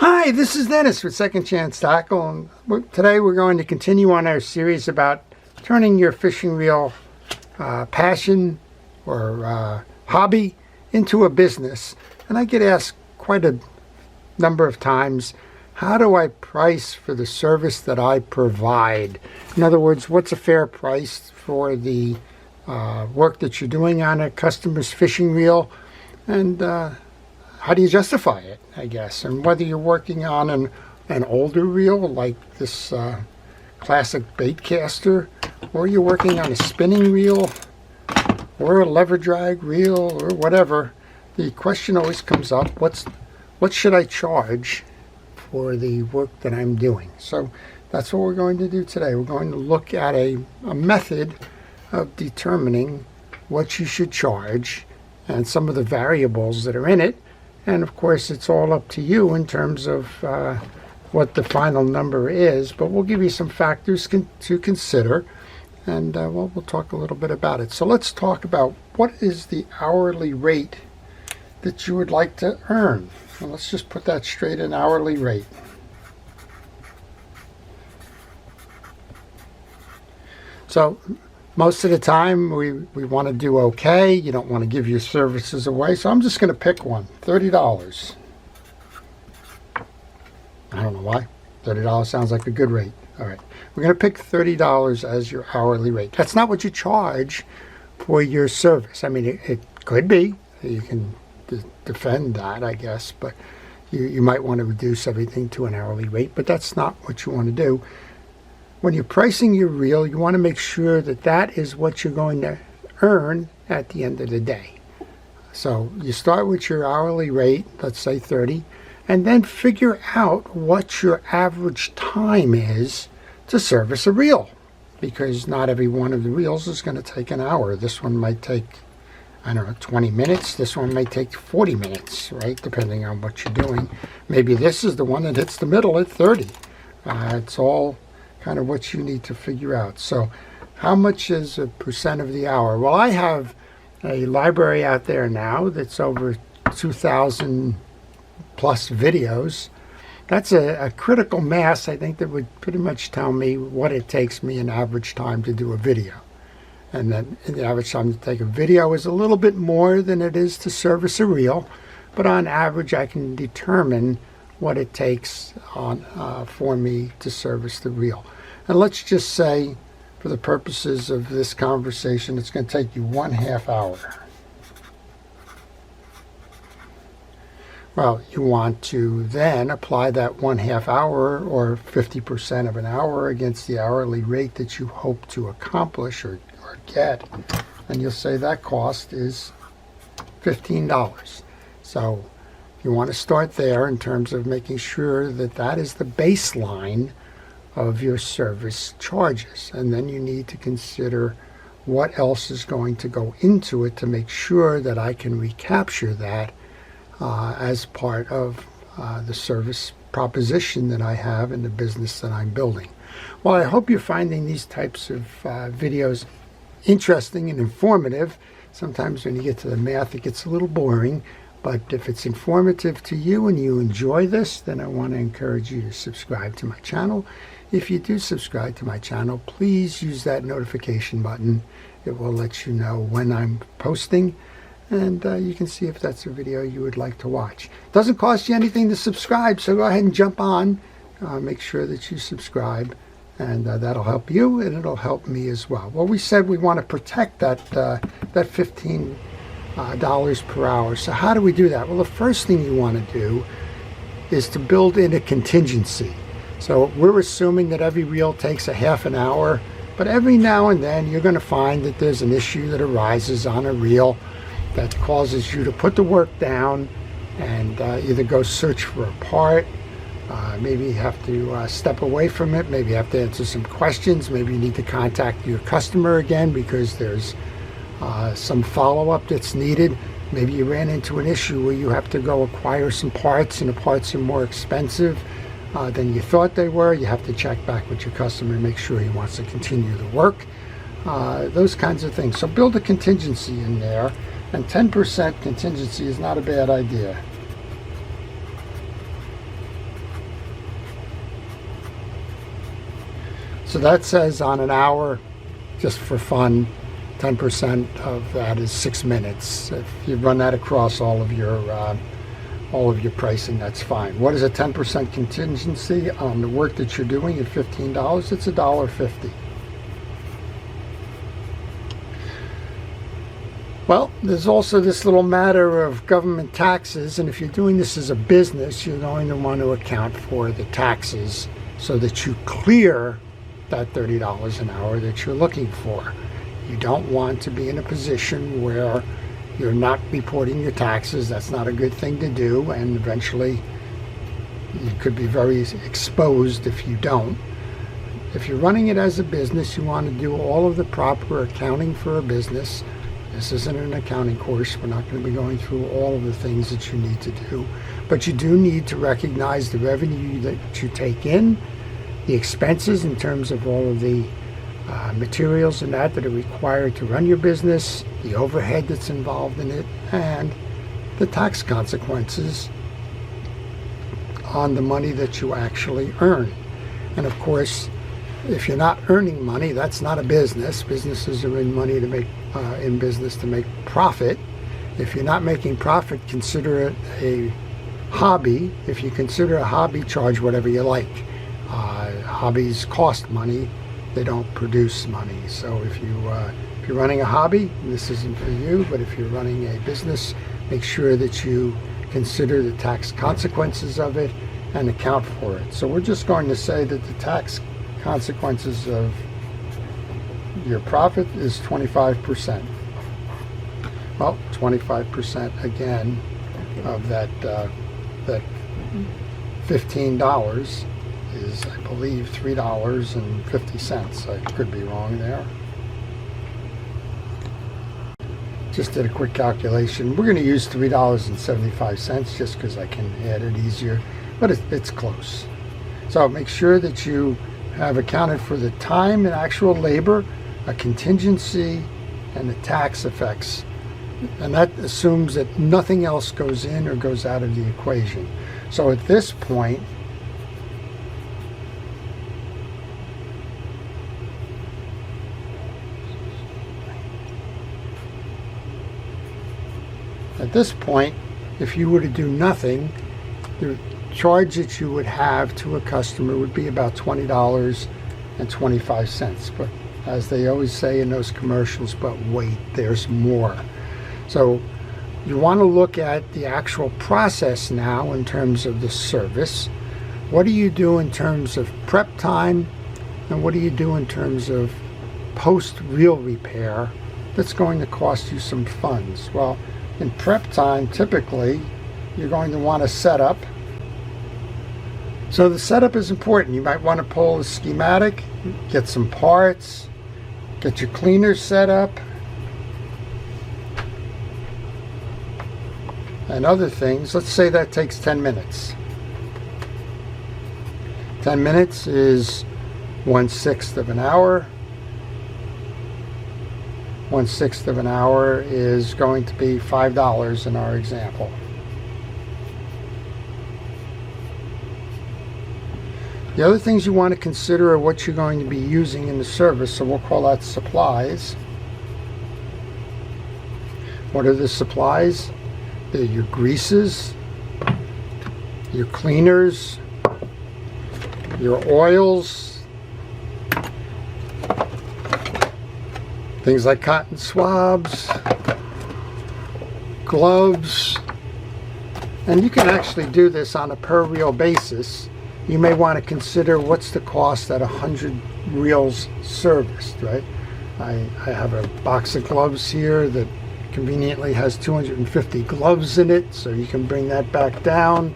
Hi, this is Dennis with Second Chance Tackle, and today we're going to continue on our series about turning your fishing reel passion or hobby into a business. And I get asked quite a number of times, how do I price for the service that I provide? In other words, what's a fair price for the work that you're doing on a customer's fishing reel? And how do you justify it, I guess? And whether you're working on an older reel like this classic bait caster, or you're working on a spinning reel, or a lever drag reel, or whatever, the question always comes up, what should I charge for the work that I'm doing? So that's what we're going to do today. We're going to look at a method of determining what you should charge and some of the variables that are in it. And of course, it's all up to you in terms of what the final number is, but we'll give you some factors to consider, and we'll talk a little bit about it. So let's talk about what is the hourly rate that you would like to earn. Well, let's just put that straight, an hourly rate. So most of the time we want to do okay. You don't want to give your services away. So I'm just going to pick one, $30. I don't know why. $30 sounds like a good rate. All right. We're going to pick $30 as your hourly rate. That's not what you charge for your service. I mean, it could be. You can defend that, I guess. But you might want to reduce everything to an hourly rate. But that's not what you want to do. When you're pricing your reel, you want to make sure that that is what you're going to earn at the end of the day. So you start with your hourly rate, let's say 30, and then figure out what your average time is to service a reel, because not every one of the reels is going to take an hour. This one might take, I don't know, 20 minutes. This one might take 40 minutes, right, depending on what you're doing. Maybe this is the one that hits the middle at 30. It's all kind of what you need to figure out. So how much is a percent of the hour? Well, I have a library out there now that's over 2,000 plus videos. That's a critical mass, I think, that would pretty much tell me what it takes me an average time to do a video. And then the average time to take a video is a little bit more than it is to service a reel, but on average I can determine what it takes for me to service the reel. And let's just say, for the purposes of this conversation, it's going to take you 1/2 hour. Well, you want to then apply that 1/2 hour or 50% of an hour against the hourly rate that you hope to accomplish or get, and you'll say that cost is $15. So you want to start there in terms of making sure that that is the baseline of your service charges. And then you need to consider what else is going to go into it to make sure that I can recapture that as part of the service proposition that I have in the business that I'm building. Well, I hope you're finding these types of videos interesting and informative. Sometimes when you get to the math, it gets a little boring. But if it's informative to you and you enjoy this, then I want to encourage you to subscribe to my channel. If you do subscribe to my channel, please use that notification button. It will let you know when I'm posting, and you can see if that's a video you would like to watch. It doesn't cost you anything to subscribe, so go ahead and jump on. Make sure that you subscribe, and that'll help you, and it'll help me as well. Well, we said we want to protect that $15 per hour. So how do we do that? Well, the first thing you want to do is to build in a contingency. So we're assuming that every reel takes a half an hour, but every now and then you're going to find that there's an issue that arises on a reel that causes you to put the work down and either go search for a part, maybe you have to step away from it, maybe you have to answer some questions, maybe you need to contact your customer again because there's some follow-up that's needed. Maybe you ran into an issue where you have to go acquire some parts and the parts are more expensive than you thought they were. You have to check back with your customer and make sure he wants to continue the work. Those kinds of things. So build a contingency in there, and 10% contingency is not a bad idea. So that says on an hour, just for fun, 10% of that is 6 minutes. If you run that across all of your pricing, that's fine. What is a 10% contingency on the work that you're doing at $15? It's $1.50. Well, there's also this little matter of government taxes, and if you're doing this as a business, you're going to want to account for the taxes so that you clear that $30 an hour that you're looking for. You don't want to be in a position where you're not reporting your taxes. That's not a good thing to do, and eventually you could be very exposed if you don't. If you're running it as a business, you want to do all of the proper accounting for a business. This isn't an accounting course. We're not going to be going through all of the things that you need to do. But you do need to recognize the revenue that you take in, the expenses in terms of all of the materials and that are required to run your business, the overhead that's involved in it, and the tax consequences on the money that you actually earn. And of course, if you're not earning money, that's not a business. Businesses are in money to make business to make profit. If you're not making profit, consider it a hobby. If you consider a hobby, charge whatever you like. Hobbies cost money; they don't produce money. So if you're running a hobby, this isn't for you. But if you're running a business, make sure that you consider the tax consequences of it and account for it. So we're just going to say that the tax consequences of your profit is 25%. Well, 25% again of that $15 is, I believe, $3.50. I could be wrong there. Just did a quick calculation. We're going to use $3.75 just because I can add it easier, but it's close. So make sure that you have accounted for the time and actual labor, a contingency, and the tax effects. And that assumes that nothing else goes in or goes out of the equation. So at this point, if you were to do nothing, the charge that you would have to a customer would be about $20.25. But as they always say in those commercials, but wait, there's more. So you want to look at the actual process now in terms of the service. What do you do in terms of prep time, and what do you do in terms of post-real repair that's going to cost you some funds? Well, in prep time, typically, you're going to want to set up. So the setup is important. You might want to pull a schematic, get some parts, get your cleaner set up, and other things. Let's say that takes 10 minutes. 10 minutes is 1/6 of an hour. 1/6 of an hour is going to be $5 in our example. The other things you want to consider are what you're going to be using in the service, so we'll call that supplies. What are the supplies? They're your greases, your cleaners, your oils, things like cotton swabs, gloves, and you can actually do this on a per reel basis. You may want to consider what's the cost at 100 reels serviced, right? I have a box of gloves here that conveniently has 250 gloves in it, so you can bring that back down.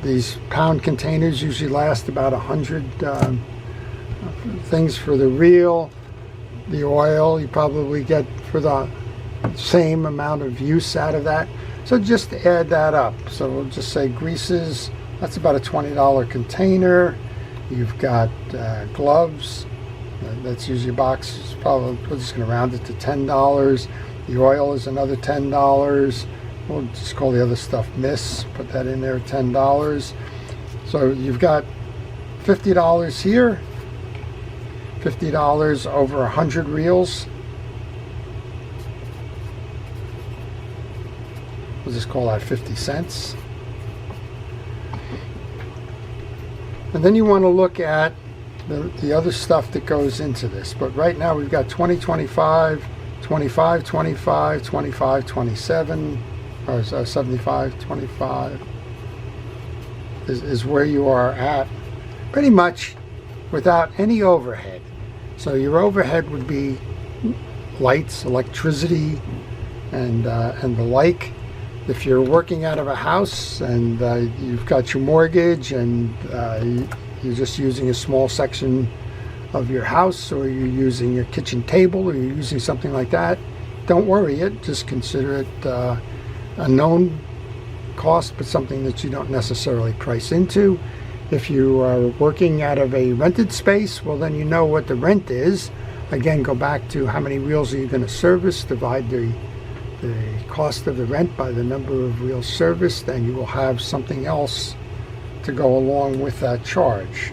These pound containers usually last about 100 things for the reel. The oil you probably get for the same amount of use out of that. So just add that up. So we'll just say greases, that's about a $20 container. You've got gloves, that's usually a box. Probably, we're just going to round it to $10. The oil is another $10. We'll just call the other stuff mist, put that in there, $10. So you've got $50 here, $50 over 100 reels. We'll just call that 50 cents. And then you want to look at the other stuff that goes into this. But right now we've got 20, 25, 25, 25, 25, 27, or 75, 25 is where you are at pretty much without any overhead. So your overhead would be lights, electricity, and the like. If you're working out of a house and you've got your mortgage and you're just using a small section of your house, or you're using your kitchen table, or you're using something like that, don't worry it. Just consider it a known cost, but something that you don't necessarily price into. If you are working out of a rented space, well, then you know what the rent is. Again, go back to how many reels are you going to service, divide the cost of the rent by the number of reels serviced, and you will have something else to go along with that charge.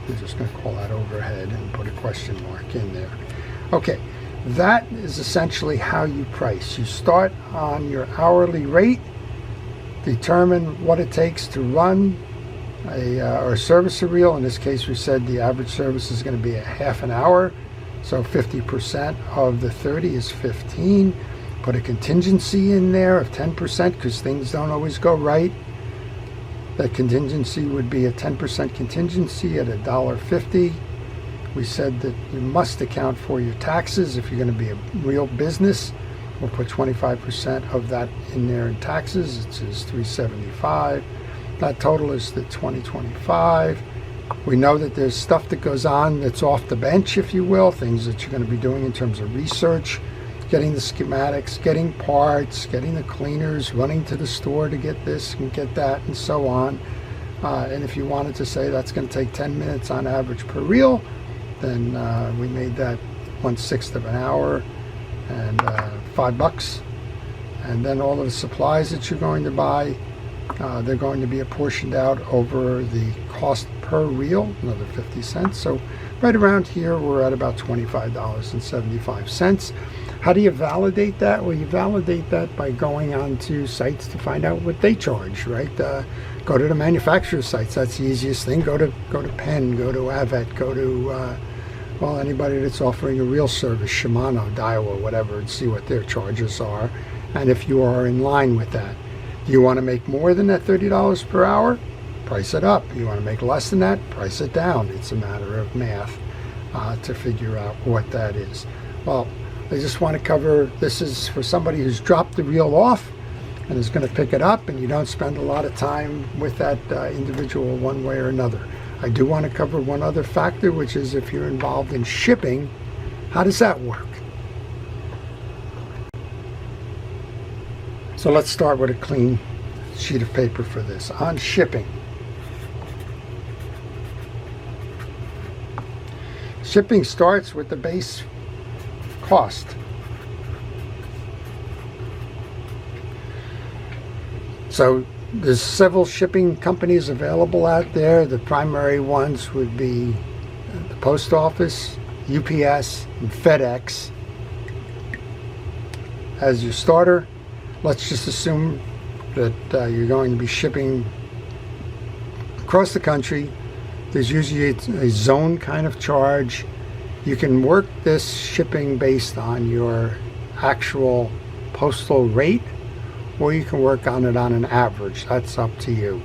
We're just going to call that overhead and put a question mark in there. Okay, that is essentially how you price. You start on your hourly rate, determine what it takes to run or service a reel. In this case, we said the average service is going to be a half an hour, so 50% of the 30 is 15. Put a contingency in there of 10% because things don't always go right. That contingency would be a 10% contingency at $1.50. We said that you must account for your taxes if you're going to be a real business. We'll put 25% of that in there in taxes. It's $375. That total is the $20.25. We know that there's stuff that goes on that's off the bench, if you will, things that you're going to be doing in terms of research, getting the schematics, getting parts, getting the cleaners, running to the store to get this and get that, and so on. And if you wanted to say that's going to take 10 minutes on average per reel, then we made that 1/6 of an hour and $5. And then all of the supplies that you're going to buy, they're going to be apportioned out over the cost per reel, another 50 cents. So right around here, we're at about $25.75. How do you validate that? Well, you validate that by going onto sites to find out what they charge, right? Go to the manufacturer sites. That's the easiest thing. Go to Penn, go to Avet, go to anybody that's offering a reel service, Shimano, Daiwa, whatever, and see what their charges are, and if you are in line with that. Do you want to make more than that $30 per hour? Price it up. You want to make less than that? Price it down. It's a matter of math to figure out what that is. Well, I just want to cover, this is for somebody who's dropped the reel off and is going to pick it up, and you don't spend a lot of time with that individual one way or another. I do want to cover one other factor, which is if you're involved in shipping, how does that work? So let's start with a clean sheet of paper for this. On shipping. Shipping starts with the base cost. So there's several shipping companies available out there. The primary ones would be the Post Office, UPS, and FedEx. As your starter, let's just assume that you're going to be shipping across the country. There's usually a zone kind of charge. You can work this shipping based on your actual postal rate, or you can work on it on an average. That's up to you.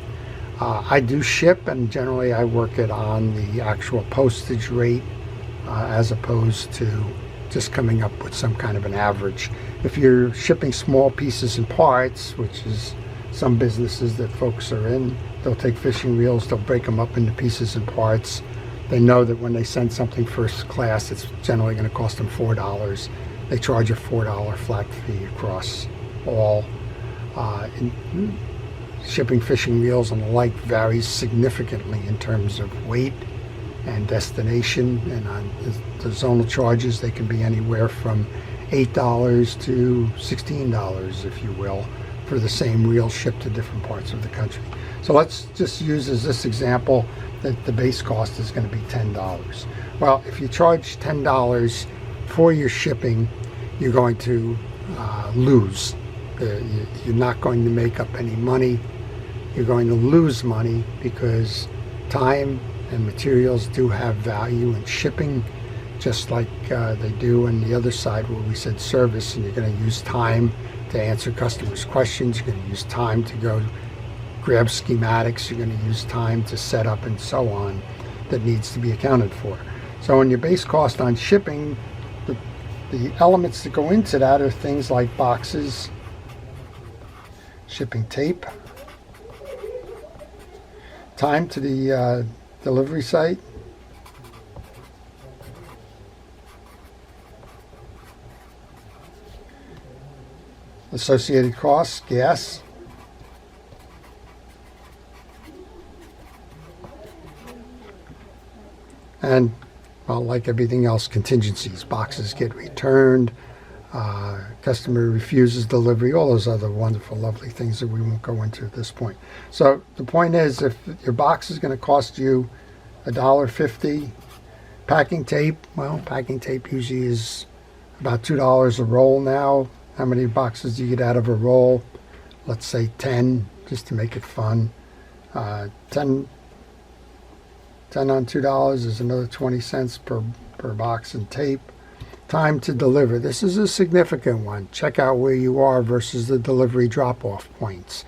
I do ship, and generally I work it on the actual postage rate as opposed to just coming up with some kind of an average. If you're shipping small pieces and parts, which is some businesses that folks are in, they'll take fishing reels, they'll break them up into pieces and parts. They know that when they send something first class, it's generally going to cost them $4. They charge a $4 flat fee across all. Shipping fishing reels and the like varies significantly in terms of weight and destination, and on the zonal charges, they can be anywhere from $8 to $16, if you will, for the same reel shipped to different parts of the country. So let's just use as this example that the base cost is going to be $10. Well, if you charge $10 for your shipping, you're going to lose. You're not going to make up any money. You're going to lose money because time and materials do have value in shipping, just like they do on the other side where we said service, and you're going to use time to answer customers' questions. You're going to use time to go grab schematics. You're going to use time to set up and so on that needs to be accounted for. So in your base cost on shipping, the elements that go into that are things like boxes, shipping tape, time to the delivery site, associated costs, gas, and, well, like everything else, contingencies. Boxes get returned, customer refuses delivery, all those other wonderful, lovely things that we won't go into at this point. So the point is, if your box is going to cost you $1.50, packing tape, well, packing tape usually is about $2 a roll now. How many boxes do you get out of a roll? Let's say 10, just to make it fun. 10 on $2 is another 20 cents per box in tape. Time to deliver. This is a significant one. Check out where you are versus the delivery drop-off points.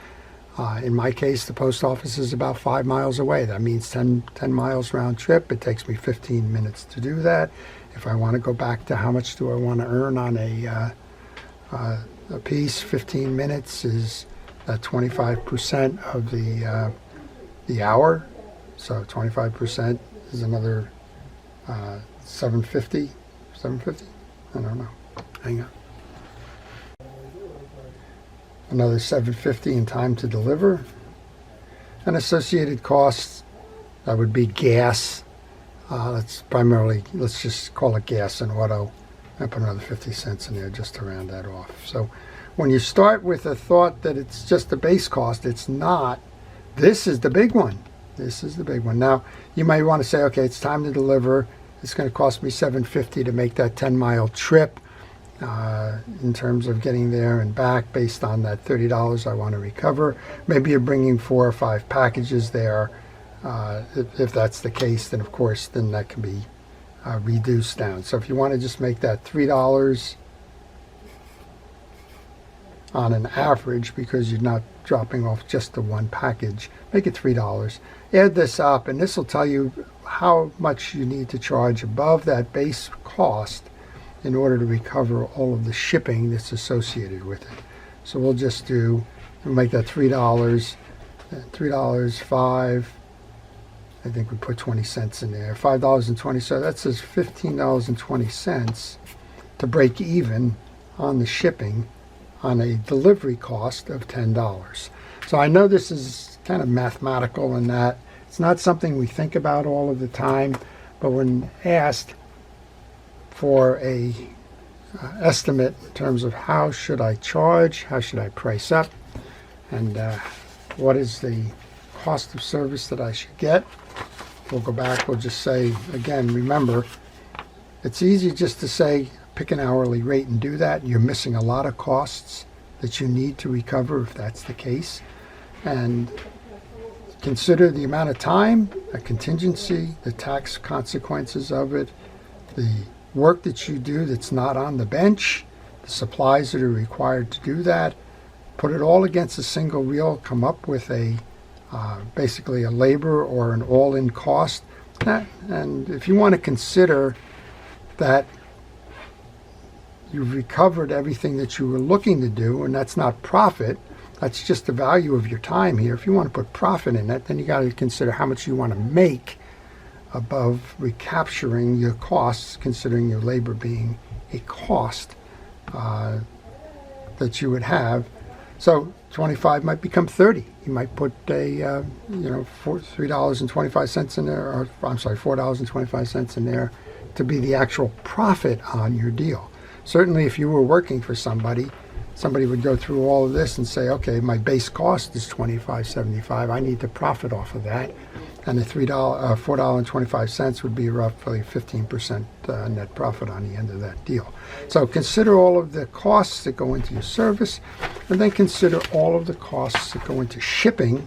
In my case, the post office is about 5 miles away. That means 10 miles round trip. It takes me 15 minutes to do that. If I want to go back to how much do I want to earn on a piece, 15 minutes is 25% of the hour. So 25% is another 750. 750? I don't know. Hang on. Another 750 in time to deliver. And associated costs, that would be gas. Let's just call it gas and auto. I put another 50 cents in there just to round that off. So when you start with a thought that it's just the base cost, it's not. This is the big one. This is the big one. Now, you might want to say, okay, it's time to deliver. It's going to cost me $7.50 to make that 10-mile trip in terms of getting there and back based on that $30 I want to recover. Maybe you're bringing 4 or 5 packages there. If that's the case, then of course, then that can be reduced down. So if you want to just make that $3 on an average, because you're not dropping off just the one package, make it $3. Add this up, and this will tell you how much you need to charge above that base cost in order to recover all of the shipping that's associated with it. So we'll make that $3, $5, I think we put 20 cents in there, $5.20, so that says $15.20 to break even on the shipping on a delivery cost of $10. So I know this is kind of mathematical in that it's not something we think about all of the time, but when asked for a estimate in terms of how should I charge, how should I price up, and what is the cost of service that I should get, we'll go back, we'll just say, again, remember, it's easy just to say pick an hourly rate and do that. You're missing a lot of costs that you need to recover if that's the case. And consider the amount of time, a contingency, the tax consequences of it, the work that you do that's not on the bench, the supplies that are required to do that. Put it all against a single reel, come up with basically a labor or an all-in cost. And if you want to consider that you've recovered everything that you were looking to do, and that's not profit, that's just the value of your time here. If you want to put profit in it, then you got to consider how much you want to make above recapturing your costs, considering your labor being a cost that you would have. So 25 might become 30. You might put $3.25 in there, or I'm sorry, $4.25 in there to be the actual profit on your deal. Certainly if you were working for somebody, somebody would go through all of this and say, okay, my base cost is $25.75. I need to profit off of that. And the $4.25 would be roughly 15% net profit on the end of that deal. So consider all of the costs that go into your service, and then consider all of the costs that go into shipping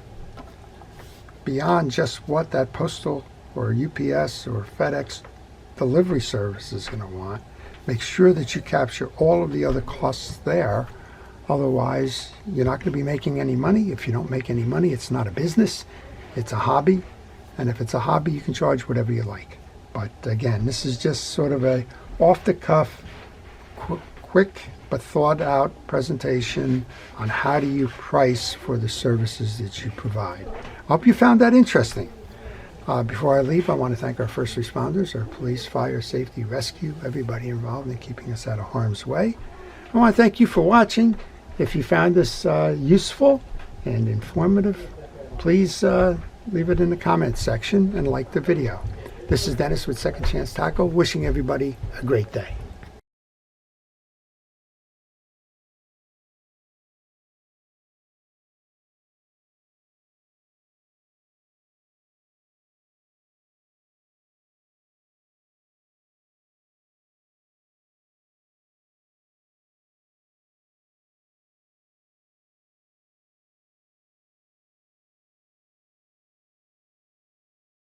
beyond just what that postal or UPS or FedEx delivery service is going to want. Make sure that you capture all of the other costs there. Otherwise, you're not going to be making any money. If you don't make any money, it's not a business. It's a hobby. And if it's a hobby, you can charge whatever you like. But again, this is just sort of a off-the-cuff, quick but thought-out presentation on how do you price for the services that you provide. I hope you found that interesting. Before I leave, I want to thank our first responders, our police, fire, safety, rescue, everybody involved in keeping us out of harm's way. I want to thank you for watching. If you found this useful and informative, please leave it in the comments section and like the video. This is Dennis with Second Chance Taco, wishing everybody a great day.